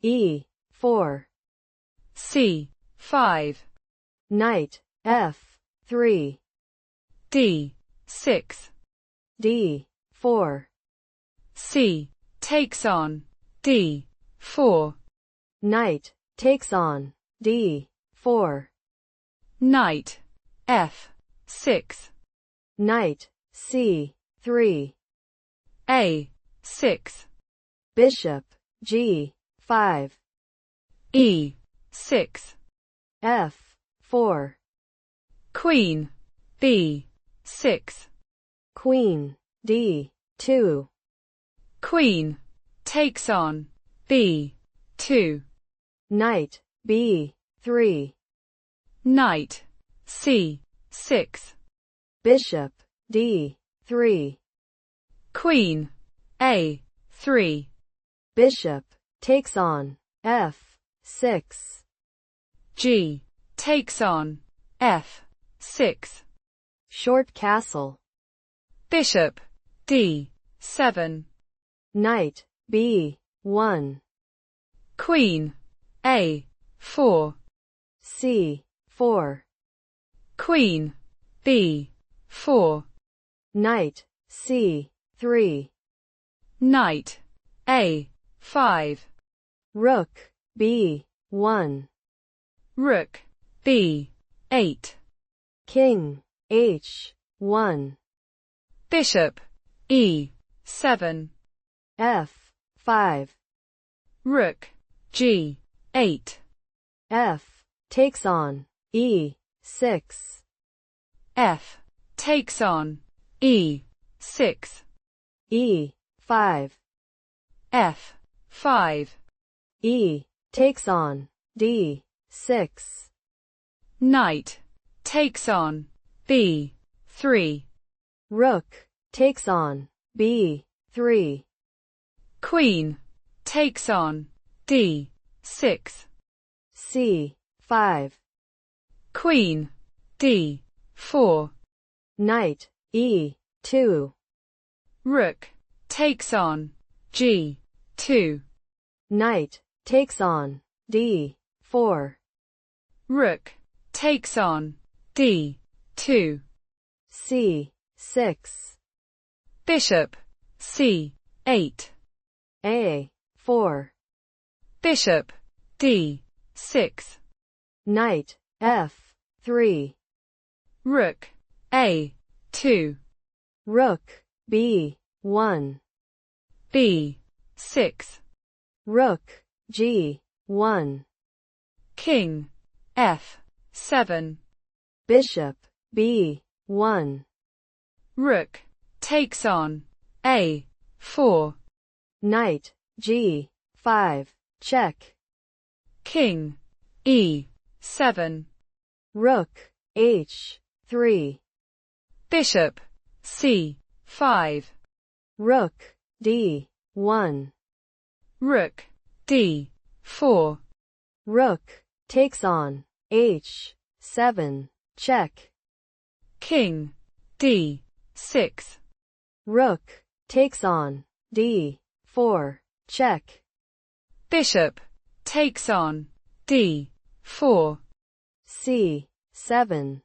E4. C5. Knight F3. D6. D4. C takes on D4. Knight takes on D4. Knight F6. Knight C3. A6. Bishop G5. E6. F4. Queen B6. Queen D2. Queen takes on B2. Knight B3. Knight C6. Bishop D3. Queen A3. Bishop takes on F6. G takes on F6. Short castle. Bishop D7. Knight B1. Queen A4. C4. Queen B4. Knight C3. Knight A5. Rook B1. Rook B8. King H1. Bishop E7. F5. Rook G8. F takes on E6. F takes on E6. E5. F5. E takes on D6. Knight takes on B3. Rook takes on B3. Queen takes on D6. C5. Queen D4. Knight E2. Rook takes on G2. Knight takes on D4. Rook takes on D2. C6. Bishop C8. A4. Bishop D6. Knight F3. Rook A2. Rook B1. B6. Rook G1. King F7. Bishop B1. Rook takes on A4. Knight G5. Check. King E7. Rook H3. Bishop C5. Rook D1. Rook D4. Rook takes on H7. Check. King D6. Rook takes on D4. Check. Bishop takes on D4. C7.